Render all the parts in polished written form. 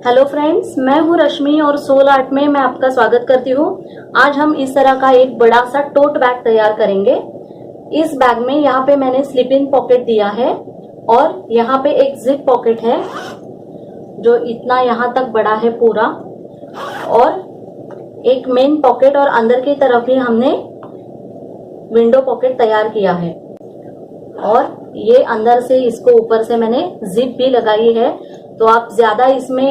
Hello friends, मैं हूँ रश्मि और सोल आर्ट में मैं आपका स्वागत करती हूँ। आज हम इस तरह का एक बड़ा सा टोट बैग तैयार करेंगे। इस बैग में यहाँ पे मैंने स्लिप इन पॉकेट दिया है और यहाँ पे एक जिप पॉकेट है जो इतना यहाँ तक बड़ा है पूरा, और एक मेन पॉकेट और अंदर की तरफ भी हमने विंडो पॉकेट तैयार किया है। और ये अंदर से इसको ऊपर से मैंने जिप भी लगाई है, तो आप ज्यादा इसमें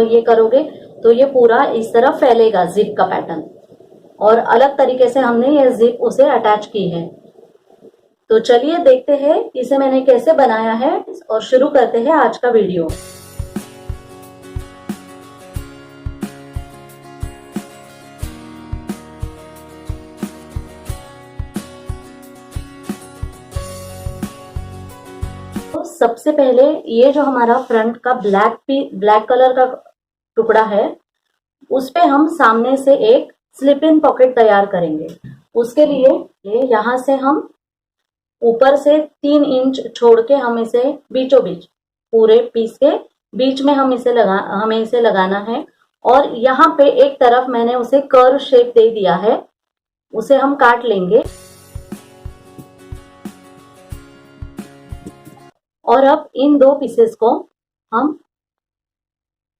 ये करोगे तो ये पूरा इस तरह फैलेगा जिप का पैटर्न, और अलग तरीके से हमने ये जिप उसे अटैच की है। तो चलिए देखते हैं इसे मैंने कैसे बनाया है और शुरू करते हैं आज का वीडियो। तो सबसे पहले ये जो हमारा फ्रंट का ब्लैक कलर का टुकड़ा है, उस पे हम सामने से एक स्लिप इन पॉकेट तैयार करेंगे। उसके लिए ये यहाँ से हम ऊपर से 3 इंच छोड़ के हम इसे बीचों बीच पूरे पीस के बीच में हमें इसे लगाना है। और यहाँ पे एक तरफ मैंने उसे कर्व शेप दे दिया है, उसे हम काट लेंगे। और अब इन दो पीसेस को हम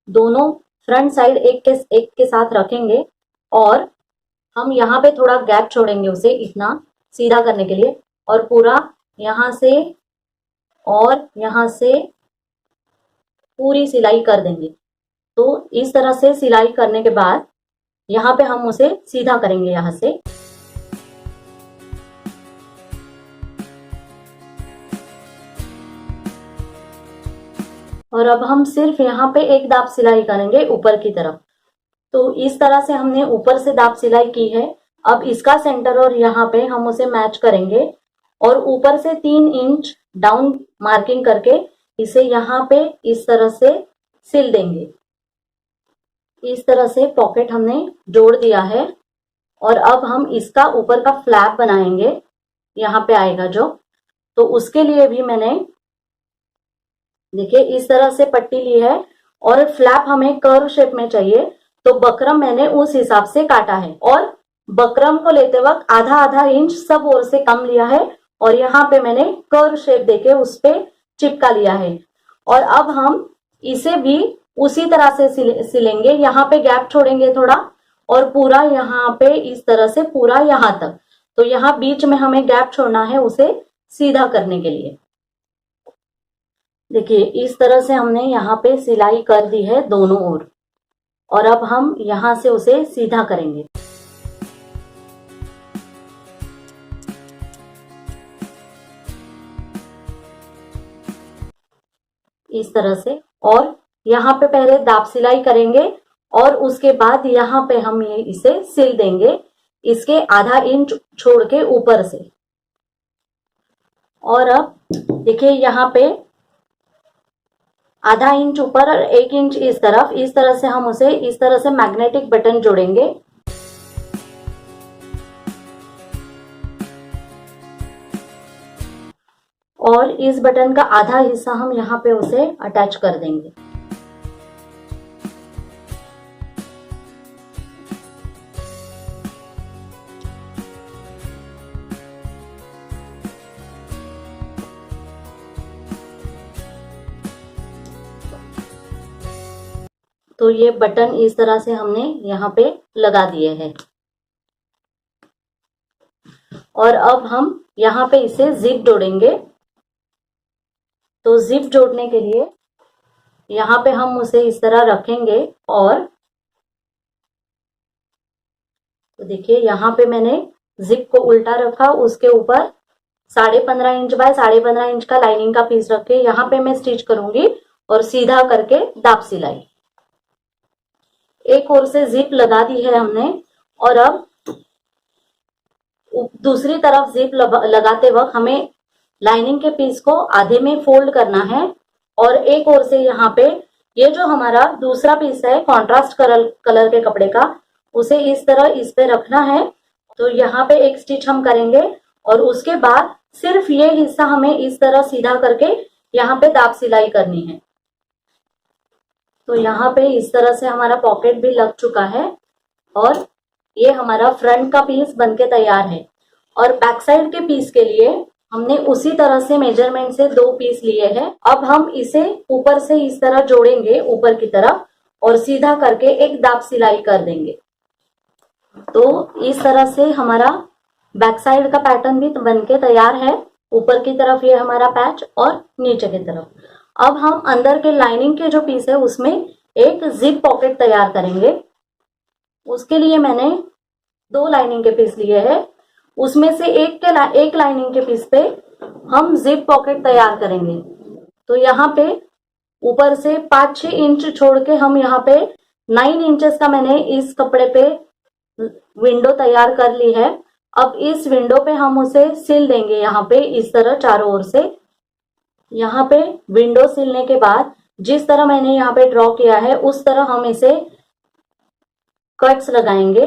दोनों फ्रंट साइड एक के साथ रखेंगे और हम यहाँ पे थोड़ा गैप छोड़ेंगे उसे इतना सीधा करने के लिए, और पूरा यहाँ से और यहाँ से पूरी सिलाई कर देंगे। तो इस तरह से सिलाई करने के बाद यहाँ पे हम उसे सीधा करेंगे यहाँ से। और अब हम सिर्फ यहाँ पे एक दाब सिलाई करेंगे ऊपर की तरफ। तो इस तरह से हमने ऊपर से दाब सिलाई की है। अब इसका सेंटर और यहाँ पे हम उसे मैच करेंगे और ऊपर से 3 इंच डाउन मार्किंग करके इसे यहाँ पे इस तरह से सिल देंगे। इस तरह से पॉकेट हमने जोड़ दिया है। और अब हम इसका ऊपर का फ्लैप बनाएंगे, यहाँ पे आएगा जो। तो उसके लिए भी मैंने देखिए इस तरह से पट्टी ली है और फ्लैप हमें कर्व शेप में चाहिए, तो बकरम मैंने उस हिसाब से काटा है। और बकरम को लेते वक्त आधा इंच सब ओर से कम लिया है और यहाँ पे मैंने कर्व शेप देके उस पे चिपका लिया है। और अब हम इसे भी उसी तरह से सिलेंगे। यहाँ पे गैप छोड़ेंगे थोड़ा और पूरा यहाँ पे इस तरह से पूरा यहाँ तक। तो यहाँ बीच में हमें गैप छोड़ना है उसे सीधा करने के लिए। देखिए इस तरह से हमने यहाँ पे सिलाई कर दी है दोनों ओर, और अब हम यहाँ से उसे सीधा करेंगे इस तरह से। और यहाँ पे पहले दाब सिलाई करेंगे और उसके बाद यहाँ पे हम इसे सिल देंगे इसके आधा इंच छोड़ के ऊपर से। और अब देखिए यहाँ पे आधा इंच ऊपर और 1 इंच इस तरह से हम उसे इस तरह से मैग्नेटिक बटन जोड़ेंगे। और इस बटन का आधा हिस्सा हम यहाँ पे उसे अटैच कर देंगे। तो ये बटन इस तरह से हमने यहाँ पे लगा दिए हैं। और अब हम यहाँ पे इसे जिप जोड़ेंगे। तो जिप जोड़ने के लिए यहाँ पे हम उसे इस तरह रखेंगे। और तो देखिए यहाँ पे मैंने जिप को उल्टा रखा, उसके ऊपर 15.5 इंच बाय 15.5 इंच का लाइनिंग का पीस रख के यहाँ पे मैं स्टिच करूंगी और सीधा करके दाब सिलाई। एक ओर से जिप लगा दी है हमने, और अब दूसरी तरफ जिप लगाते वक्त हमें लाइनिंग के पीस को आधे में फोल्ड करना है। और एक ओर से यहाँ पे ये जो हमारा दूसरा पीस है कॉन्ट्रास्ट कलर के कपड़े का, उसे इस तरह इस पे रखना है। तो यहाँ पे एक स्टिच हम करेंगे और उसके बाद सिर्फ ये हिस्सा हमें इस तरह सीधा करके यहाँ पे दाब सिलाई करनी है। तो यहाँ पे इस तरह से हमारा पॉकेट भी लग चुका है और ये हमारा फ्रंट का पीस बनके तैयार है। और बैक साइड के पीस के लिए हमने उसी तरह से मेजरमेंट से 2 पीस लिए हैं। अब हम इसे ऊपर से इस तरह जोड़ेंगे ऊपर की तरफ और सीधा करके एक दाब सिलाई कर देंगे। तो इस तरह से हमारा बैक साइड का पैटर्न भी बनके तैयार है। ऊपर की तरफ ये हमारा पैच और नीचे की तरफ। अब हम अंदर के लाइनिंग के जो पीस है उसमें एक जिप पॉकेट तैयार करेंगे। उसके लिए मैंने 2 लाइनिंग के पीस लिए हैं। उसमें से एक लाइनिंग के पीस पे हम जिप पॉकेट तैयार करेंगे। तो यहाँ पे ऊपर से 5-6 इंच छोड़ के हम यहाँ पे 9 इंचेस का मैंने इस कपड़े पे विंडो तैयार कर ली है। अब इस विंडो पे हम उसे सिल देंगे यहाँ पे इस तरह चारों ओर से। यहाँ पे विंडो सिलने के बाद जिस तरह मैंने यहाँ पे ड्रॉ किया है उस तरह हम इसे कट्स लगाएंगे।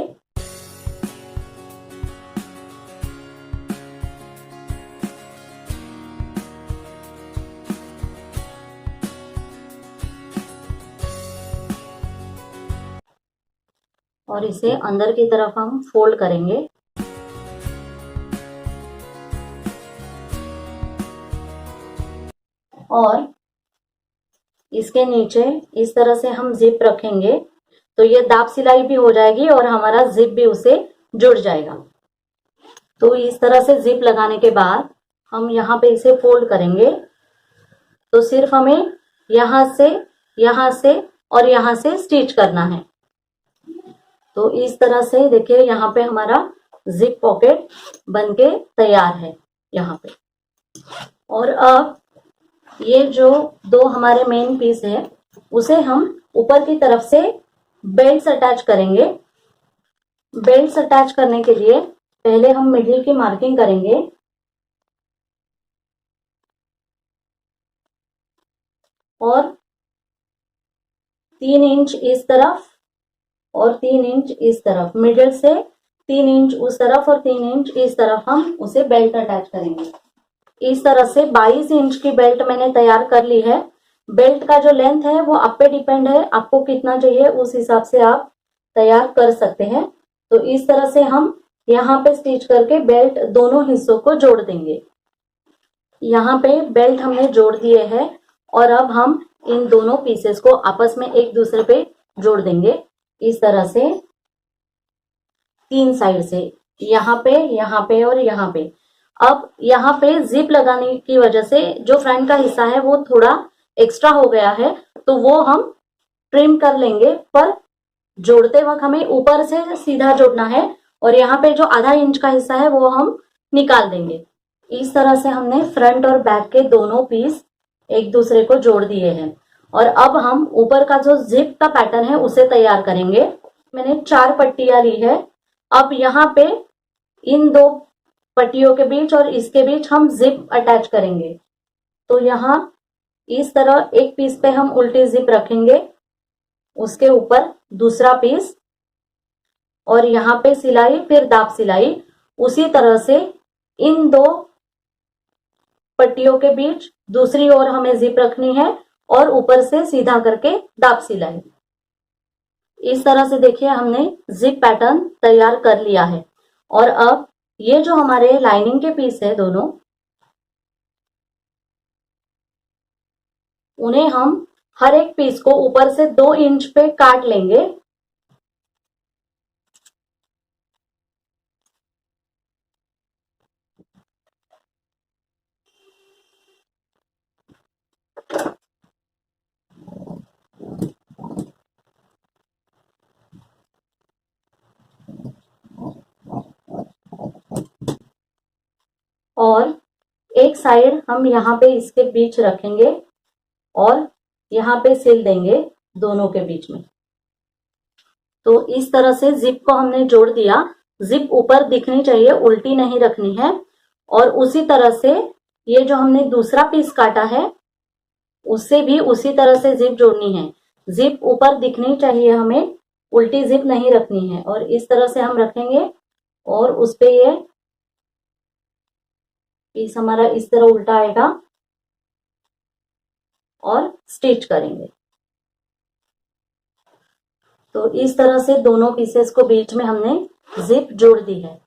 और इसे अंदर की तरफ हम फोल्ड करेंगे। और इसके नीचे इस तरह से हम जिप रखेंगे तो ये दाब सिलाई भी हो जाएगी और हमारा जिप भी उसे जुड़ जाएगा। तो इस तरह से जिप लगाने के बाद हम यहाँ पे इसे फोल्ड करेंगे। तो सिर्फ हमें यहाँ से और यहाँ से स्टिच करना है। तो इस तरह से देखिए यहाँ पे हमारा जिप पॉकेट बनके तैयार है यहाँ पे। और अब ये जो 2 हमारे मेन पीस है उसे हम ऊपर की तरफ से बेल्ट्स अटैच करेंगे। बेल्ट्स अटैच करने के लिए पहले हम मिडिल की मार्किंग करेंगे। और 3 इंच इस तरफ और 3 इंच इस तरफ, मिडिल से 3 इंच उस तरफ और 3 इंच इस तरफ हम उसे बेल्ट अटैच करेंगे। इस तरह से 22 इंच की बेल्ट मैंने तैयार कर ली है। बेल्ट का जो लेंथ है वो आप पे डिपेंड है, आपको कितना चाहिए उस हिसाब से आप तैयार कर सकते हैं। तो इस तरह से हम यहाँ पे स्टिच करके बेल्ट दोनों हिस्सों को जोड़ देंगे। यहाँ पे बेल्ट हमने जोड़ दिए हैं और अब हम इन दोनों पीसेस को आपस में एक दूसरे पे जोड़ देंगे इस तरह से 3 साइड से, यहाँ पे और यहाँ पे। अब यहाँ पे जिप लगाने की वजह से जो फ्रंट का हिस्सा है वो थोड़ा एक्स्ट्रा हो गया है तो वो हम ट्रिम कर लेंगे, पर जोड़ते वक्त हमें ऊपर से सीधा जोड़ना है और यहाँ पे जो आधा इंच का हिस्सा है वो हम निकाल देंगे। इस तरह से हमने फ्रंट और बैक के दोनों पीस एक दूसरे को जोड़ दिए हैं। और अब हम ऊपर का जो जिप का पैटर्न है उसे तैयार करेंगे। मैंने 4 पट्टियां ली है। अब यहाँ पे इन 2 पट्टियों के बीच और इसके बीच हम जिप अटैच करेंगे। तो यहाँ इस तरह एक पीस पे हम उल्टी जिप रखेंगे, उसके ऊपर दूसरा पीस और यहाँ पे सिलाई, फिर दाब सिलाई। उसी तरह से इन 2 पट्टियों के बीच दूसरी ओर हमें जिप रखनी है और ऊपर से सीधा करके दाब सिलाई। इस तरह से देखिए हमने जिप पैटर्न तैयार कर लिया है। और अब ये जो हमारे लाइनिंग के पीस है दोनों, उन्हें हम हर एक पीस को ऊपर से 2 इंच पे काट लेंगे। और एक साइड हम यहाँ पे इसके बीच रखेंगे और यहाँ पे सिल देंगे दोनों के बीच में। तो इस तरह से जिप को हमने जोड़ दिया। जिप ऊपर दिखनी चाहिए, उल्टी नहीं रखनी है। और उसी तरह से ये जो हमने दूसरा पीस काटा है उससे भी उसी तरह से जिप जोड़नी है। जिप ऊपर दिखनी चाहिए हमें, उल्टी जिप नहीं रखनी है। और इस तरह से हम रखेंगे और उस पे ये पीस हमारा इस तरह उल्टा आएगा और स्टिच करेंगे। तो इस तरह से दोनों पीसेस को बीच में हमने जिप जोड़ दी है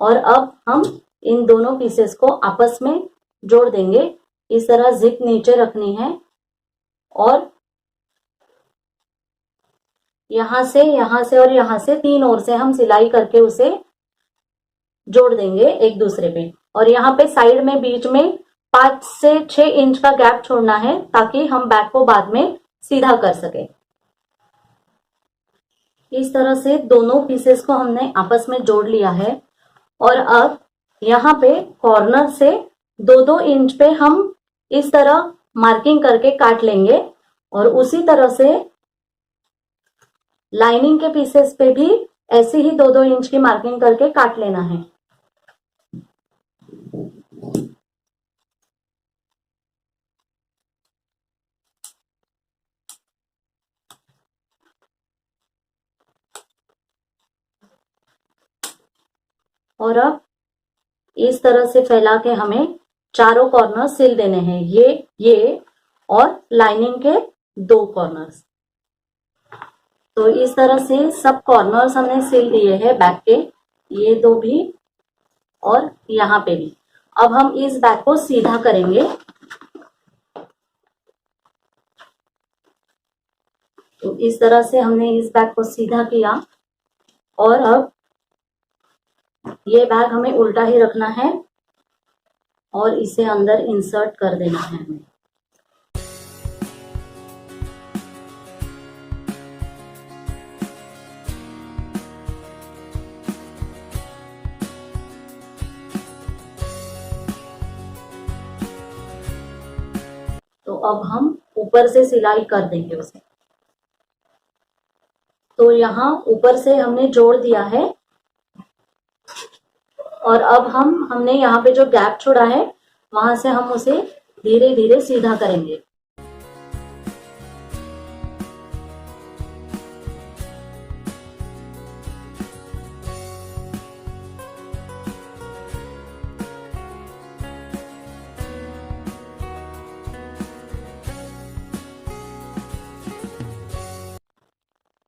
और अब हम इन दोनों पीसेस को आपस में जोड़ देंगे। इस तरह जिप नीचे रखनी है और यहां से और यहां से तीन ओर से हम सिलाई करके उसे जोड़ देंगे एक दूसरे पे। और यहाँ पे साइड में बीच में 5 से 6 इंच का गैप छोड़ना है ताकि हम बैक को बाद में सीधा कर सके। इस तरह से दोनों पीसेस को हमने आपस में जोड़ लिया है और अब यहाँ पे कॉर्नर से 2-2 इंच पे हम इस तरह मार्किंग करके काट लेंगे और उसी तरह से लाइनिंग के पीसेस पे भी ऐसे ही 2-2 इंच की मार्किंग करके काट लेना है। और अब इस तरह से फैला के हमें चारों कॉर्नर सिल देने हैं, ये और लाइनिंग के 2 कॉर्नर्स। तो इस तरह से सब कॉर्नर्स हमने सिल दिए हैं बैक के, ये 2 भी और यहाँ पे भी। अब हम इस बैक को सीधा करेंगे। तो इस तरह से हमने इस बैक को सीधा किया और अब ये बैग हमें उल्टा ही रखना है और इसे अंदर इंसर्ट कर देना है हमें। तो अब हम ऊपर से सिलाई कर देंगे उसे। तो यहाँ ऊपर से हमने जोड़ दिया है और अब हमने यहाँ पे जो गैप छोड़ा है वहां से हम उसे धीरे धीरे सीधा करेंगे।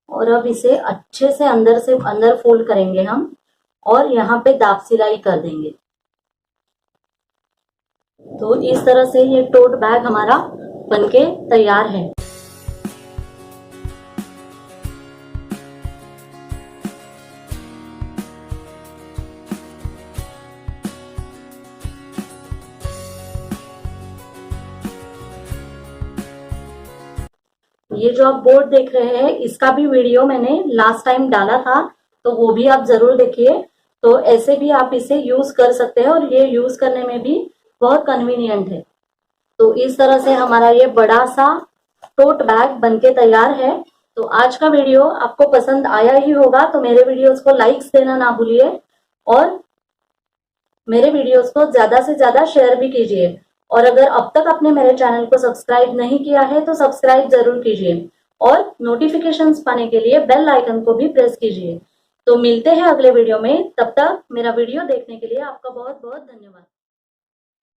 और अब इसे अच्छे से अंदर फोल्ड करेंगे हम और यहाँ पे दाब सिलाई कर देंगे। तो इस तरह से ये टोट बैग हमारा बनके तैयार है। ये जो आप बोर्ड देख रहे हैं इसका भी वीडियो मैंने लास्ट टाइम डाला था, तो वो भी आप जरूर देखिए। तो ऐसे भी आप इसे यूज कर सकते हैं और ये यूज करने में भी बहुत कन्वीनियंट है। तो इस तरह से हमारा ये बड़ा सा टोट बैग बनके तैयार है। तो आज का वीडियो आपको पसंद आया ही होगा, तो मेरे वीडियोस को लाइक्स देना ना भूलिए और मेरे वीडियोस को ज्यादा से ज्यादा शेयर भी कीजिए। और अगर अब तक आपने मेरे चैनल को सब्सक्राइब नहीं किया है तो सब्सक्राइब जरूर कीजिए और नोटिफिकेशंस पाने के लिए बेल आइकन को भी प्रेस कीजिए। तो मिलते हैं अगले वीडियो में, तब तक मेरा वीडियो देखने के लिए आपका बहुत बहुत धन्यवाद।